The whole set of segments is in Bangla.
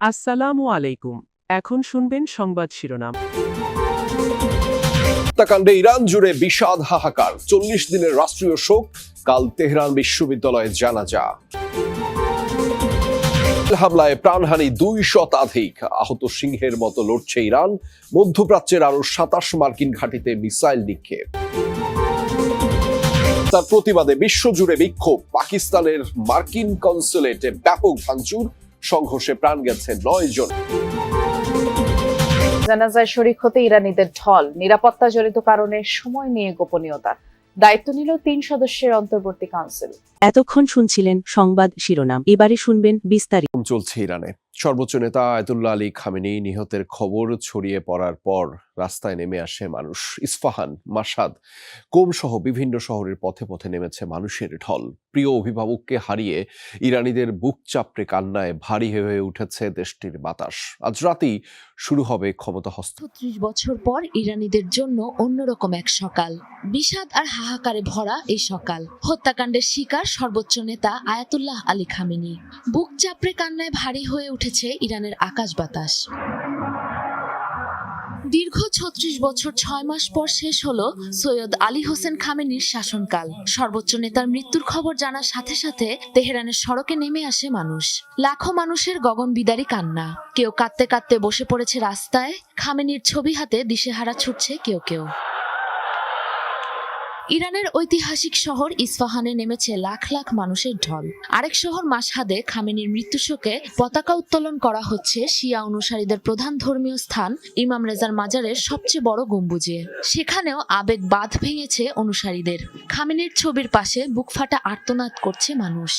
আসসালামু আলাইকুম। এখন শুনবেন সংবাদ শিরোনাম। হত্যাকাণ্ডে ইরান জুড়ে বিষাদ হাহাকার, 40 দিনের রাষ্ট্রীয় শোক, কাল তেহরান বিশ্ববিদ্যালয়ে জানাজা। হামলায় প্রাণহানি 2 শতাধিক, আহত সিংহের মতো লড়ছে ইরান। মধ্যপ্রাচ্যের আরো 27 মার্কিন ঘাঁটিতে মিসাইল নিক্ষেপ। তার প্রতিবাদে বিশ্বজুড়ে বিক্ষোভ, পাকিস্তানের মার্কিন কনসুলেটে ব্যাপক ভাঙচুর, সংঘর্ষে প্রাণ গেছে 9 জন। জানাজায় শরীক হতে ইরানিদের ঢল, নিরাপত্তা জড়িত কারণে সময় নিয়ে গোপনীয়তা, দায়িত্ব নিল 3 সদস্যের অন্তর্বর্তী কাউন্সিল। এতক্ষণ শুনছিলেন সংবাদ শিরোনাম, এবারে শুনবেন বিস্তারিত। চলছে ইরানে সর্বোচ্চ নেতা আয়াতুল্লাহ আলী খামেনি নিহতের খবর ছড়িয়ে পড়ার পর রাস্তায় নেমে আসে মানুষ। ইস্পাহান, মাশহাদ, কোম সহ বিভিন্ন শহরের পথে পথে নেমেছে মানুষের ঢল। প্রিয় অভিভাবককে হারিয়ে ইরানিদের বুক চাপড়ে কান্নায় ভারী হয়ে উঠেছে দেশটির বাতাস। আজ রাতেই শুরু হবে ক্ষমতা হস্ত। ৩০ বছর পর ইরানিদের জন্য অন্যরকম এক সকাল, বিষাদ আর হাহাকারে ভরা এই সকাল। হত্যাকাণ্ডের শিকার সর্বোচ্চ নেতা আয়াতুল্লাহ আলী খামেনি। বুক চাপড়ে কান্নায় ভারী হয়ে উঠেছে ইরানের আকাশ বাতাস। দীর্ঘ ৩৬ বছর ৬ মাস পর শেষ হলো সৈয়দ আলী হোসেন খামেনির শাসনকাল। সর্বোচ্চ নেতার মৃত্যুর খবর জানার সাথে সাথে তেহরানের সড়কে নেমে আসে মানুষ। লাখো মানুষের গগনবিদারী কান্না। কেউ কাঁদতে কাঁদতে বসে পড়েছে রাস্তায়, খামেনির ছবি হাতে দিশেহারা ছুটছে কেউ কেউ। ইরানের ঐতিহাসিক শহর ইস্পাহানে নেমেছে লাখ লাখ মানুষের ঢল। আরেক শহর মাশহাদে খামেনির মৃত্যু শোকে পতাকা উত্তোলন করা হচ্ছে শিয়া অনুসারীদের প্রধান ধর্মীয় স্থান ইমাম রেজার মাজারের সবচেয়ে বড় গম্বুজে। সেখানেও আবেগ বাঁধ ভেঙেছে অনুসারীদের। খামেনির ছবির পাশে বুকফাটা আর্তনাদ করছে মানুষ।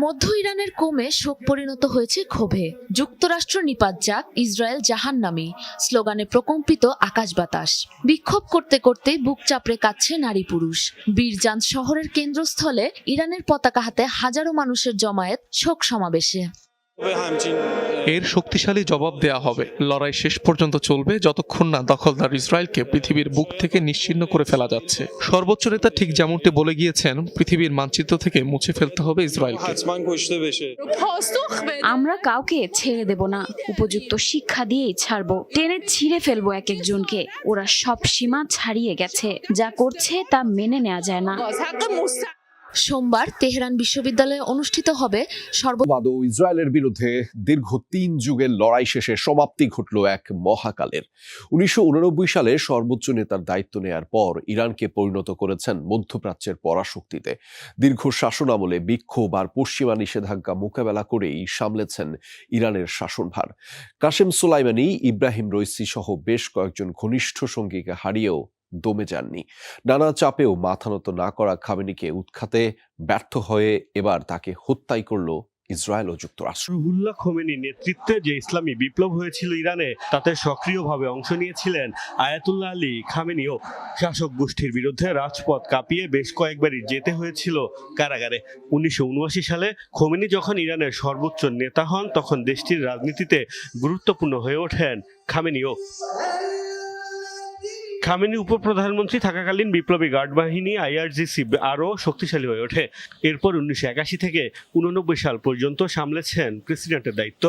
মধ্য ইরানের কোমে শোক পরিণত হয়েছে ক্ষোভে। যুক্তরাষ্ট্র নিপাত যাক, ইসরায়েল জাহান্নামী স্লোগানে প্রকম্পিত আকাশ বাতাস। বিক্ষোভ করতে করতে বুক চাপড়ে কাঁদছে নারী পুরুষ। বীরজান শহরের কেন্দ্রস্থলে ইরানের পতাকা হাতে হাজারো মানুষের জমায়েত শোক সমাবেশে। এর শক্তিশালী জবাব দেয়া হবে। লড়াই শেষ পর্যন্ত চলবে যতক্ষণ না দখলদার ইসরায়েলকে পৃথিবীর বুক থেকে নিশ্চিহ্ন করে ফেলা যাচ্ছে। সর্বোচ্চ নেতা ঠিক যেমনটি বলে গিয়েছেন, পৃথিবীর মানচিত্র থেকে মুছে ফেলতে হবে ইসরায়েলকে। আমরা কাউকে ছেড়ে দেব না, উপযুক্ত শিক্ষা দিয়েই ছাড়বো। টেনে ছিঁড়ে ফেলবো এক একজনকে। ওরা সব সীমা ছাড়িয়ে গেছে, যা করছে তা মেনে নেওয়া যায় না। সোমবার তেহরান বিশ্ববিদ্যালয়ে অনুষ্ঠিত হবে সর্ববাদ ও ইসরায়েলের বিরুদ্ধে দীর্ঘ 3 যুগের লড়াই শেষে সমাপ্তি ঘটল এক মহাকালের। 1989 সালে সর্বোচ্চ নেতার দায়িত্ব নেয়ার পর ইরানকে পরিণত করেছেন মধ্যপ্রাচ্যের পরাশক্তিতে। দীর্ঘ শাসন আমলে বিক্ষোভ আর পশ্চিমা নিষেধাজ্ঞা মোকাবেলা করেই সামলেছেন ইরানের শাসনভার। কাসেম সোলাইমানি, ইব্রাহিম রইসি সহ বেশ কয়েকজন ঘনিষ্ঠ সঙ্গীকে হারিয়েও দমে যাননি। নানা চাপেও মাথা নত না করা খামেনিকে উৎখাতে ব্যর্থ হয়ে এবার তাকে হত্যাই করল ইসরায়েল ও যুক্তরাষ্ট্র। রুহুল্লাহ খোমেনির নেতৃত্বে যে ইসলামী বিপ্লব হয়েছিল ইরানে, তাতে সক্রিয়ভাবে অংশ নিয়েছিলেন আয়াতুল্লাহ আলী খামেনিও। শাসক গোষ্ঠীর বিরুদ্ধে রাজপথ কাঁপিয়ে বেশ কয়েকবারই যেতে হয়েছিল কারাগারে। 1979 সালে খোমেনি যখন ইরানের সর্বোচ্চ নেতা হন, তখন দেশটির রাজনীতিতে গুরুত্বপূর্ণ হয়ে ওঠেন খামেনিও। খামেনি উপপ্রধানমন্ত্রী থাকাকালীন বিপ্লবী গার্ড বাহিনী আইআরজিসি আরও শক্তিশালী হয়ে ওঠে। এরপর 1981 থেকে 89 সাল পর্যন্ত সামলেছেন প্রেসিডেন্টের দায়িত্ব।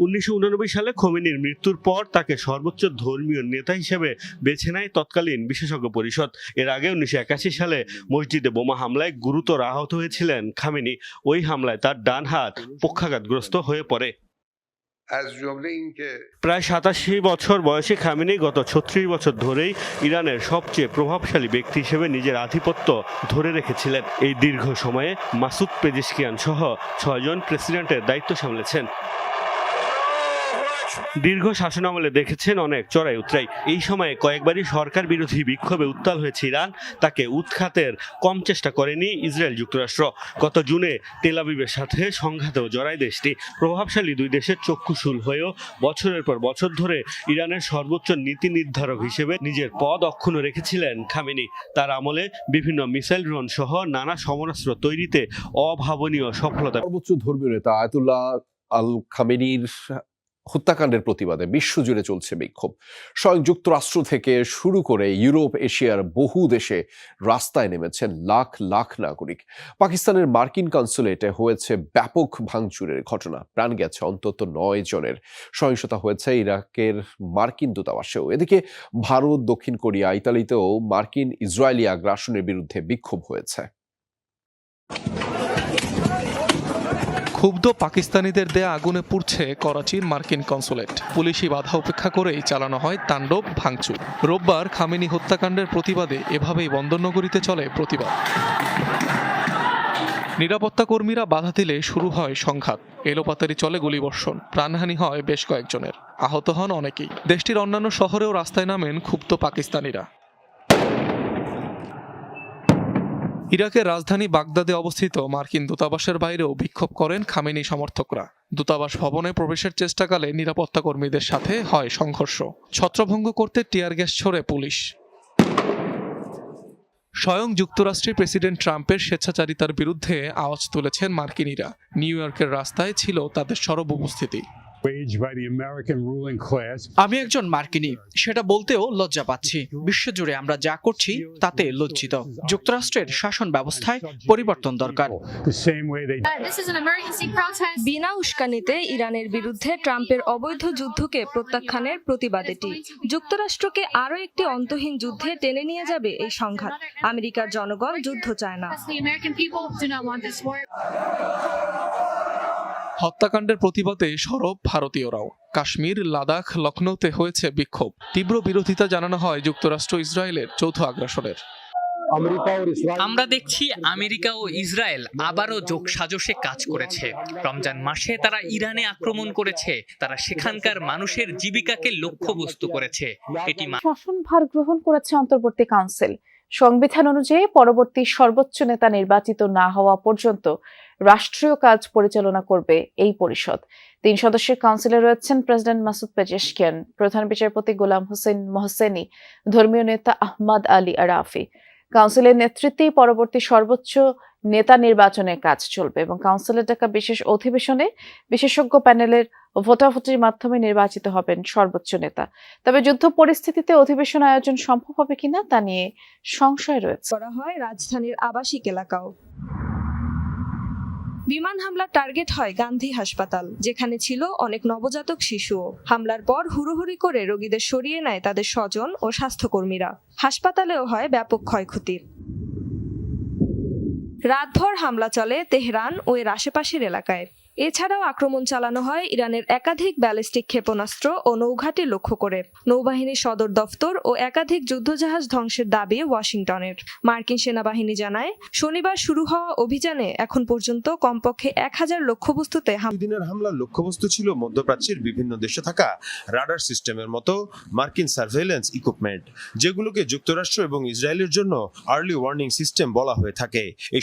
1989 সালে খোমেনির মৃত্যুর পর তাকে সর্বোচ্চ ধর্মীয় নেতা হিসেবে বেছে নেয় তৎকালীন বিশেষজ্ঞ পরিষদ। এর আগে 1981 সালে মসজিদে বোমা হামলায় গুরুতর আহত হয়েছিলেন খামেনি। ওই হামলায় তার ডান হাত পক্ষাঘাতগ্রস্ত হয়ে পড়ে। প্রায় 87 বছর বয়সী খামেনি গত 36 বছর ধরেই ইরানের সবচেয়ে প্রভাবশালী ব্যক্তি হিসেবে নিজের আধিপত্য ধরে রেখেছিলেন। এই দীর্ঘ সময়ে মাসুদ পেজিশকিয়ান সহ 6 জন প্রেসিডেন্টের দায়িত্ব সামলেছেন। দীর্ঘ শাসনামলে দেখেছেন অনেক চড়াই উতরাই। এই সময়ে কয়েকবারই সরকার বিরোধী বিক্ষোভে উত্তাল হয়েছে ইরান। তাকে উৎখাতের কম চেষ্টা করেনি ইসরায়েল যুক্তরাষ্ট্র। গত জুনে তেল আবিবের সাথে সংঘাতেও জড়ায় দেশটি। প্রভাবশালী দুই দেশের চক্ষুশূল হয়েও বছরের পর বছর ধরে ইরানের সর্বোচ্চ নীতি নির্ধারক হিসেবে নিজের পদ অক্ষুণ্ণ রেখেছিলেন খামেনি। তার আমলে বিভিন্ন মিসাইল ড্রোন সহ নানা সমরাস্ত্র তৈরিতে অভাবনীয় সফলতা। সর্বোচ্চ ধর্মীয় নেতা আয়াতুল্লাহ আল খামেনির হত্যাকাণ্ডের প্রতিবাদে বিশ্বজুড়ে চলছে বিক্ষোভ। স্বয়ং যুক্তরাষ্ট্র থেকে শুরু করে ইউরোপ, এশিয়ার বহু দেশে রাস্তায় নেমেছেন লাখ লাখ নাগরিক। পাকিস্তানের মার্কিন কনসুলেটে হয়েছে ব্যাপক ভাঙচুরের ঘটনা, প্রাণ গেছে অন্তত 9 জনের। সহিংসতা হয়েছে ইরাকের মার্কিন দূতাবাসেও। এদিকে ভারত, দক্ষিণ কোরিয়া, ইতালিতেও মার্কিন ইসরায়েলি আগ্রাসনের বিরুদ্ধে বিক্ষোভ হয়েছে। ক্ষুব্ধ পাকিস্তানিদের দেয়া আগুনে পুড়ছে করাচির মার্কিন কনসুলেট। পুলিশি বাধা উপেক্ষা করেই চালানো হয় তাণ্ডব ভাঙচুর। রোববার খামেনি হত্যাকাণ্ডের প্রতিবাদে এভাবেই বন্দরনগরীতে চলে প্রতিবাদ। নিরাপত্তা কর্মীরা বাধা দিলে শুরু হয় সংঘাত। এলোপাতারি চলে গুলিবর্ষণ, প্রাণহানি হয় বেশ কয়েকজনের, আহত হন অনেকেই। দেশটির অন্যান্য শহরেও রাস্তায় নামেন ক্ষুব্ধ পাকিস্তানিরা। ইরাকের রাজধানী বাগদাদে অবস্থিত মার্কিন দূতাবাসের বাইরেও বিক্ষোভ করেন খামেনি সমর্থকরা। দূতাবাস ভবনে প্রবেশের চেষ্টাকালে নিরাপত্তা কর্মীদের সাথে হয় সংঘর্ষ। ছত্রভঙ্গ করতে টিয়ার গ্যাস ছোড়ে পুলিশ। স্বয়ং যুক্তরাষ্ট্রের প্রেসিডেন্ট ট্রাম্পের স্বেচ্ছাচারিতার বিরুদ্ধে আওয়াজ তুলেছেন মার্কিনিরা। নিউ ইয়র্কের রাস্তায় ছিল তাদের সরব উপস্থিতি। আমি একজন মার্কিনী, সেটা বলতেও লজ্জা পাচ্ছি। বিশ্বজুড়ে আমরা যা করছি তাতে লজ্জিত। যুক্তরাষ্ট্রের শাসন ব্যবস্থায় পরিবর্তন দরকার। বিনা উস্কানিতে ইরানের বিরুদ্ধে ট্রাম্পের অবৈধ যুদ্ধকে প্রত্যাখ্যানের প্রতিবাদ এটি। যুক্তরাষ্ট্রকে আরও একটি অন্তহীন যুদ্ধে টেনে নিয়ে যাবে এই সংঘাত। আমেরিকার জনগণ যুদ্ধ চায় না। হত্যাকাণ্ডের প্রতিবাদে সরব ভারতীয়রাও। কাশ্মীর, লাদাখ, লখনৌতে হয়েছে বিক্ষোভ। তীব্র বিরোধিতা জানানো হয় যুক্তরাষ্ট্র ইসরায়েলের যৌথ আগ্রাসনের। আমরা দেখছি আমেরিকা ও ইসরায়েল আবারও যোগসাজশে কাজ করেছে। রমজান মাসে তারা ইরানে আক্রমণ করেছে, তারা সেখানকার মানুষের জীবিকাকে লক্ষ্যবস্তু করেছে। এটি শাসনভার গ্রহণ করেছে অন্তর্বর্তী কাউন্সিল। সংবিধান অনুযায়ী পরবর্তী সর্বোচ্চ নেতা নির্বাচিত না হওয়া পর্যন্ত রাষ্ট্রীয় কাজ পরিচালনা করবে এই পরিষদ। 3 সদস্যের কাউন্সিলে রয়েছেন প্রেসিডেন্ট মাসুদ পেজেশকিয়ান, প্রধান বিচারপতি গোলাম হোসেন মোহসেনী, ধর্মীয় নেতা আহমদ আলী আরাফি। কাউন্সিলের নেতৃত্বেই পরবর্তী সর্বোচ্চ নেতা নির্বাচনের কাজ চলবে এবং কাউন্সিলের ডাকা বিশেষ অধিবেশনে বিশেষজ্ঞ প্যানেলের ভোটাভুটির মাধ্যমে নির্বাচিত হবেন সর্বোচ্চ নেতা। তবে যুদ্ধ পরিস্থিতিতে অধিবেশন আয়োজন সম্ভব হবে কিনা তা নিয়ে সংশয় রয়েছে। করা হয় রাজধানীর আবাসিক এলাকাও। বিমান হামলার টার্গেট হয় গান্ধী হাসপাতাল, যেখানে ছিল অনেক নবজাতক শিশুও। হামলার পর হুড়োহুড়ি করে রোগীদের সরিয়ে নেয় তাদের স্বজন ও স্বাস্থ্যকর্মীরা। হাসপাতালেও হয় ব্যাপক ক্ষয়ক্ষতি। রাতভর হামলা চলে তেহরান ও এর আশেপাশের এলাকায়। এছাড়াও আক্রমণ চালানো হয় ইরানের একাধিক ব্যালিস্টিক ক্ষেপণাস্ত্র ও নৌঘাঁটি লক্ষ্য করে। নৌবাহিনীর সদর দফতর ও একাধিক যুদ্ধজাহাজ ধ্বংসের দাবি ওয়াশিংটনের। মার্কিন সেনাবাহিনী জানায়, শনিবার শুরু হওয়া অভিযানে এখন পর্যন্ত কমপক্ষে 1000 লক্ষ্যবস্তুতে দিনের হামলার লক্ষ্যবস্তু ছিল মধ্যপ্রাচ্যের বিভিন্ন দেশে থাকা রাডার সিস্টেমের মতো মার্কিন সার্ভেইলেন্স ইকুইপমেন্ট, যেগুলোকে যুক্তরাষ্ট্র এবং ইসরায়েলের জন্য আর্লি ওয়ার্নিং সিস্টেম বলা হয়ে থাকে। এই